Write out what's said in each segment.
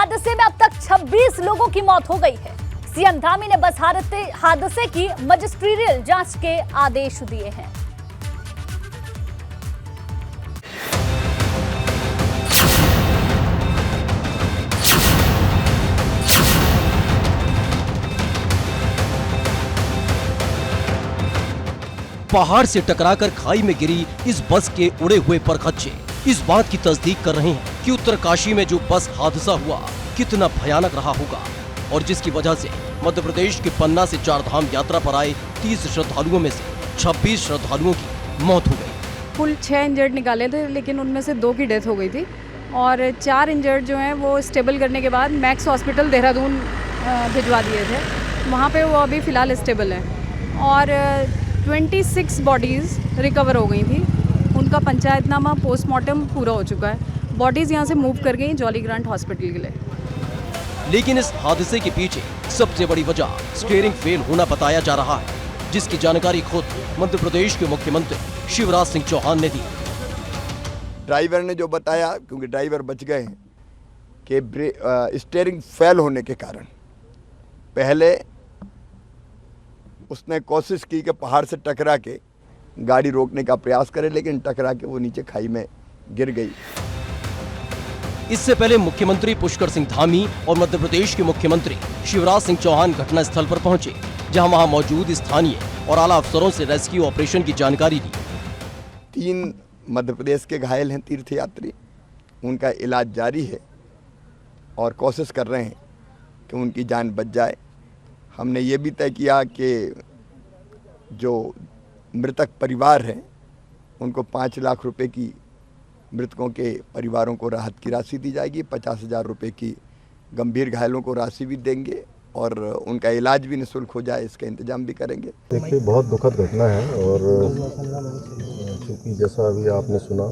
हादसे में अब तक 26 लोगों की मौत हो गई है। सीएम धामी ने बस हादसे की मजिस्ट्रियल जांच के आदेश दिए हैं। पहाड़ से टकराकर खाई में गिरी इस बस के उड़े हुए परखच्चे इस बात की तस्दीक कर रहे हैं कि उत्तरकाशी में जो बस हादसा हुआ कितना भयानक रहा होगा और जिसकी वजह से मध्य प्रदेश के पन्ना से चारधाम यात्रा पर आए 30 श्रद्धालुओं में से 26 श्रद्धालुओं की मौत हो गई। कुल 6 इंजर्ड निकाले थे, लेकिन उनमें से 2 की डेथ हो गई थी और 4 इंजर्ड जो हैं वो स्टेबल करने के बाद मैक्स हॉस्पिटल देहरादून भिजवा दिए थे। वहाँ पे वो अभी फ़िलहाल स्टेबल हैं और 26 बॉडीज़ रिकवर हो गई थी। उनका पंचायतनामा पोस्टमार्टम पूरा हो चुका है। बॉडीज़ यहाँ से मूव कर गई जॉली ग्रांट हॉस्पिटल के लिए। लेकिन इस हादसे के पीछे सबसे बड़ी वजह स्टीयरिंग फेल होना बताया जा रहा है, जिसकी जानकारी खुद मध्य प्रदेश के मुख्यमंत्री शिवराज सिंह चौहान ने दी। ड्राइवर ने जो बताया, क्योंकि ड्राइवर बच गए हैं, कि स्टीयरिंग फेल होने के कारण पहले उसने कोशिश की कि पहाड़ से टकरा के गाड़ी रोकने का प्रयास करे, लेकिन टकरा के वो नीचे खाई में गिर गई। इससे पहले मुख्यमंत्री पुष्कर सिंह धामी और मध्य प्रदेश के मुख्यमंत्री शिवराज सिंह चौहान घटनास्थल पर पहुंचे, जहां वहां मौजूद स्थानीय और आला अफसरों से रेस्क्यू ऑपरेशन की जानकारी ली। 3 मध्य प्रदेश के घायल हैं तीर्थयात्री, उनका इलाज जारी है और कोशिश कर रहे हैं कि उनकी जान बच जाए। हमने ये भी तय किया कि जो मृतक परिवार है उनको 5 लाख रुपए की मृतकों के परिवारों को राहत की राशि दी जाएगी। 50,000 रुपये की गंभीर घायलों को राशि भी देंगे और उनका इलाज भी निःशुल्क हो जाए, इसका इंतजाम भी करेंगे। देखिए, बहुत दुखद घटना है और चूँकि जैसा अभी आपने सुना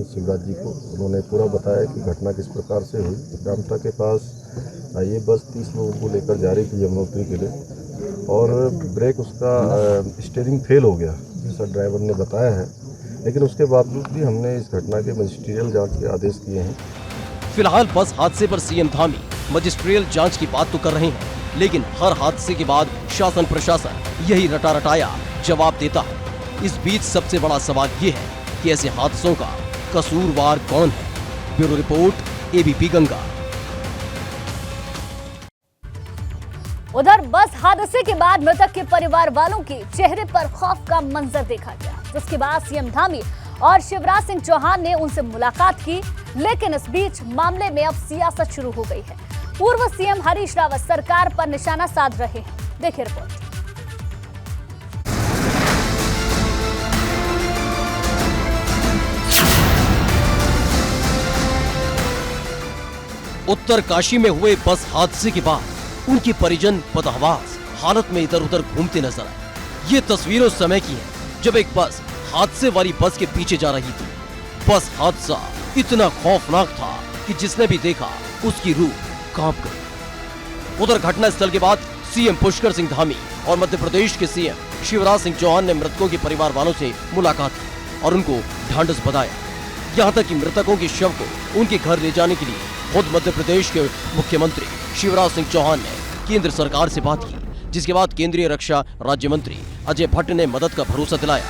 शिवराज जी को, उन्होंने पूरा बताया कि घटना किस प्रकार से हुई। ग्रामटा के पास ये बस 30 लोगों को लेकर जा रही थी यमुनोत्री के लिए और ब्रेक उसका स्टीयरिंग फेल हो गया, जैसा ड्राइवर ने बताया है। लेकिन उसके बावजूद भी हमने इस घटना के मजिस्ट्रियल जांच के आदेश दिए हैं। फिलहाल बस हादसे पर सीएम धामी मजिस्ट्रियल जांच की बात तो कर रहे हैं, लेकिन हर हादसे के बाद शासन प्रशासन यही रटा रटाया जवाब देता है। इस बीच सबसे बड़ा सवाल ये है कि ऐसे हादसों का कसूरवार कौन है। Bureau report, ABP Ganga. उधर बस हादसे के बाद मृतक के परिवार वालों के चेहरे पर खौफ का मंजर देखा गया, जिसके बाद सीएम धामी और शिवराज सिंह चौहान ने उनसे मुलाकात की। लेकिन इस बीच मामले में अब सियासत शुरू हो गई है। पूर्व सीएम हरीश रावत सरकार पर निशाना साध रहे हैं। देखिए रिपोर्ट। उत्तरकाशी में हुए बस हादसे के बाद उनके परिजन बदहवास हालत में इधर उधर घूमते नजर आए। ये तस्वीरें उस समय की हैं जब एक बस हादसे वाली बस के पीछे जा रही थी। बस हादसा इतना खौफनाक था कि जिसने भी देखा उसकी रूह कांप गई। उधर घटनास्थल के बाद सीएम पुष्कर सिंह धामी और मध्य प्रदेश के सीएम शिवराज सिंह चौहान ने मृतकों के परिवार वालों से मुलाकात की और उनको ढांढस बंधाया। यहाँ तक कि मृतकों के शव को उनके घर ले जाने के लिए खुद मध्य प्रदेश के मुख्यमंत्री शिवराज सिंह चौहान ने केंद्र सरकार से बात की, जिसके बाद केंद्रीय रक्षा राज्य मंत्री अजय भट्ट ने मदद का भरोसा दिलाया।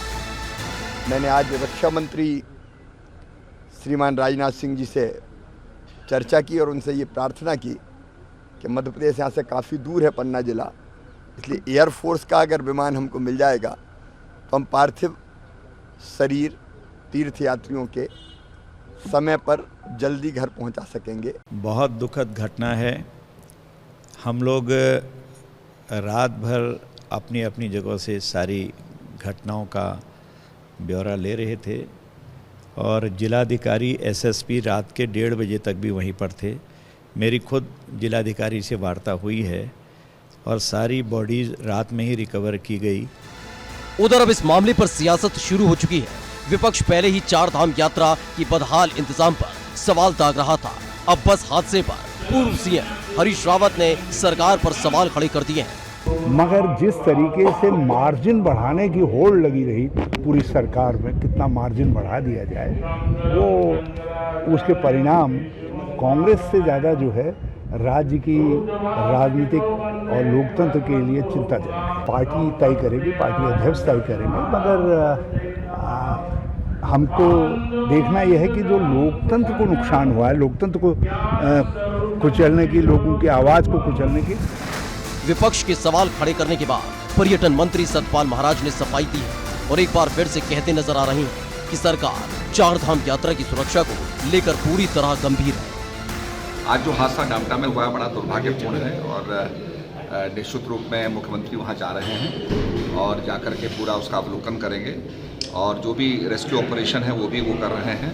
मैंने आज रक्षा मंत्री श्रीमान राजनाथ सिंह जी से चर्चा की और उनसे ये प्रार्थना की कि मध्य प्रदेश यहाँ से काफ़ी दूर है पन्ना जिला, इसलिए एयरफोर्स का अगर विमान हमको मिल जाएगा तो हम पार्थिव शरीर तीर्थयात्रियों के समय पर जल्दी घर पहुंचा सकेंगे। बहुत दुखद घटना है। हम लोग रात भर अपनी अपनी जगह से सारी घटनाओं का ब्यौरा ले रहे थे और जिलाधिकारी एसएसपी रात के 1:30 बजे तक भी वहीं पर थे। मेरी खुद जिलाधिकारी से वार्ता हुई है और सारी बॉडीज रात में ही रिकवर की गई। उधर अब इस मामले पर सियासत शुरू हो चुकी है। विपक्ष पहले ही चारधाम यात्रा की बदहाल इंतजाम पर सवाल दाग रहा था। अब बस हादसे पर पूर्व सीएम हरीश रावत ने सरकार पर सवाल खड़े कर दिए हैं। मगर जिस तरीके से मार्जिन बढ़ाने की होड़ लगी रही पूरी सरकार में, कितना मार्जिन बढ़ा दिया जाए, वो उसके परिणाम कांग्रेस से ज़्यादा जो है राज्य की राजनीतिक और लोकतंत्र के लिए चिंताजनक है। पार्टी तय करेगी, पार्टी अध्यक्ष तय करेंगे, मगर हमको देखना यह है कि जो लोकतंत्र को नुकसान हुआ है, लोकतंत्र को कुचलने की, लोगों की आवाज़ को कुचलने की। विपक्ष के सवाल खड़े करने के बाद पर्यटन मंत्री सतपाल महाराज ने सफाई दी है और एक बार फिर से कहते नजर आ रही हैं कि सरकार चारधाम यात्रा की सुरक्षा को लेकर पूरी तरह गंभीर है। आज जो हादसा डामटा में हुआ है बड़ा दुर्भाग्यपूर्ण है और निश्चित रूप में मुख्यमंत्री वहां जा रहे हैं और जाकर के पूरा उसका अवलोकन करेंगे और जो भी रेस्क्यू ऑपरेशन है वो भी वो कर रहे हैं।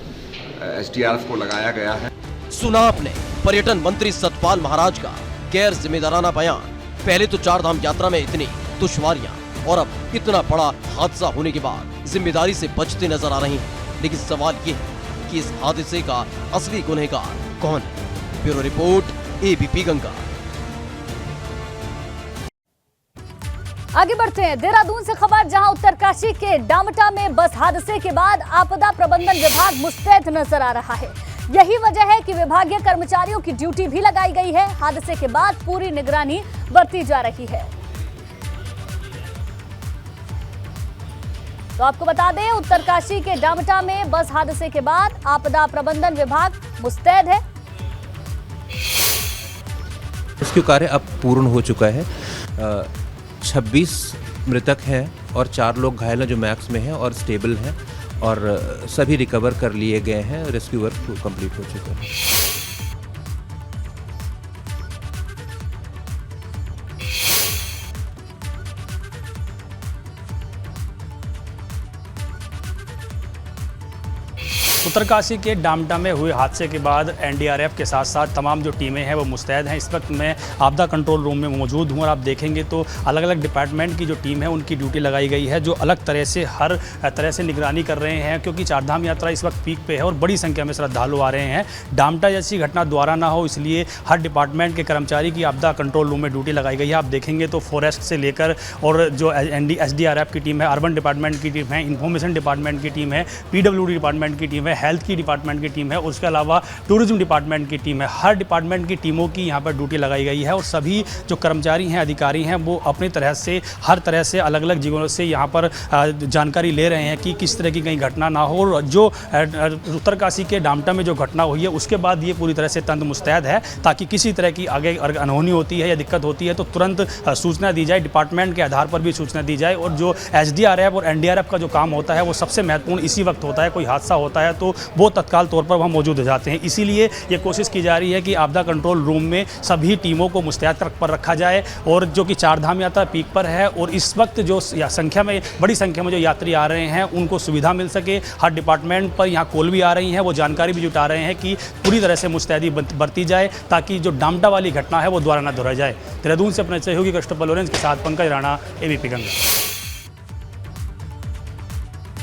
SDRF को लगाया गया है। सुना आपने पर्यटन मंत्री सतपाल महाराज का गैर जिम्मेदाराना बयान। पहले तो चारधाम यात्रा में इतनी दुश्वारियां और अब इतना बड़ा हादसा होने के बाद जिम्मेदारी से बचते नजर आ रहे हैं। लेकिन सवाल ये है कि इस हादसे का असली गुनहगार कौन है? Bureau report, ABP Ganga. आगे बढ़ते हैं देहरादून से खबर, जहां उत्तरकाशी के डामटा में बस हादसे के बाद आपदा प्रबंधन विभाग मुस्तैद नजर आ रहा है। यही वजह है कि विभागीय कर्मचारियों की ड्यूटी भी लगाई गई है। हादसे के बाद पूरी निगरानी बरती जा रही है। तो आपको बता दें, उत्तरकाशी के डामटा में बस हादसे के बाद आपदा प्रबंधन विभाग मुस्तैद है। रेस्क्यू कार्य अब पूर्ण हो चुका है। 26 मृतक हैं और 4 लोग घायल हैं जो मैक्स में हैं और स्टेबल हैं और सभी रिकवर कर लिए गए हैं। रेस्क्यू वर्क कंप्लीट हो चुका है। उत्तरकाशी के डामटा में हुए हादसे के बाद NDRF के साथ साथ तमाम जो टीमें हैं वो मुस्तैद हैं। इस वक्त मैं आपदा कंट्रोल रूम में मौजूद हूँ और आप देखेंगे तो अलग अलग डिपार्टमेंट की जो टीम है उनकी ड्यूटी लगाई गई है, जो अलग तरह से हर तरह से निगरानी कर रहे हैं, क्योंकि चारधाम यात्रा इस वक्त पीक पे है और बड़ी संख्या में श्रद्धालु आ रहे हैं। डामटा जैसी घटना दोबारा ना हो, इसलिए हर डिपार्टमेंट के कर्मचारी की आपदा कंट्रोल रूम में ड्यूटी लगाई गई है। आप देखेंगे तो फॉरेस्ट से लेकर और जो SDRF की टीम है, अर्बन डिपार्टमेंट की टीम है, इन्फॉर्मेशन डिपार्टमेंट की टीम है, PWD डिपार्टमेंट की टीम है, हेल्थ की डिपार्टमेंट की टीम है, उसके अलावा टूरिज्म डिपार्टमेंट की टीम है। हर डिपार्टमेंट की टीमों की यहाँ पर ड्यूटी लगाई गई है और सभी जो कर्मचारी हैं, अधिकारी हैं, वो अपनी तरह से हर तरह से अलग अलग जगहों से यहाँ पर जानकारी ले रहे हैं कि किस तरह की कहीं घटना ना हो। और जो उत्तरकाशी के डामटा में जो घटना हुई है उसके बाद ये पूरी तरह से तंत्र मुस्तैद है, ताकि किसी तरह की आगे अनहोनी होती है या दिक्कत होती है तो तुरंत सूचना दी जाए, डिपार्टमेंट के आधार पर भी सूचना दी जाए। और जो SDRF और NDRF का जो काम होता है वो सबसे महत्वपूर्ण इसी वक्त होता है। कोई हादसा होता है तो वो तत्काल तौर पर वहाँ मौजूद हो जाते हैं। इसीलिए ये कोशिश की जा रही है कि आपदा कंट्रोल रूम में सभी टीमों को मुस्तैद पर रखा जाए। और जो कि चारधाम यात्रा पीक पर है और इस वक्त जो संख्या में बड़ी संख्या में जो यात्री आ रहे हैं उनको सुविधा मिल सके, हर डिपार्टमेंट पर यहाँ कॉल भी आ रही हैं, वो जानकारी भी जुटा रहे हैं कि पूरी तरह से मुस्तैदी बरती जाए ताकि जो डामटा वाली घटना है वो दोबारा न दोहराई जाए। देहरादून से अपने सहयोगी कस्टोफर लॉरेंस के साथ Pankaj Rana, ABP Ganga.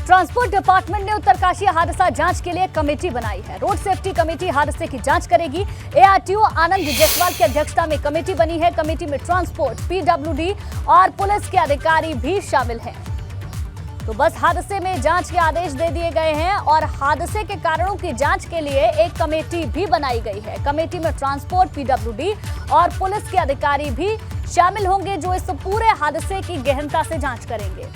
Transport department ने उत्तरकाशी हादसा जांच के लिए कमेटी बनाई है। रोड सेफ्टी कमेटी हादसे की जांच करेगी। ARTO आनंद जयसवाल की अध्यक्षता में कमेटी बनी है। कमेटी में ट्रांसपोर्ट, PWD और पुलिस के अधिकारी भी शामिल हैं। तो बस हादसे में जांच के आदेश दे दिए गए हैं और हादसे के कारणों की जांच के लिए एक कमेटी भी बनाई गई है। कमेटी में ट्रांसपोर्ट, PWD और पुलिस के अधिकारी भी शामिल होंगे, जो इस पूरे हादसे की गहनता से जांच करेंगे।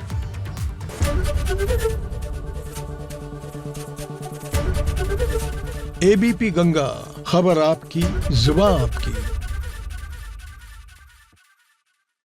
ABP गंगा, खबर आपकी, जुबान आपकी।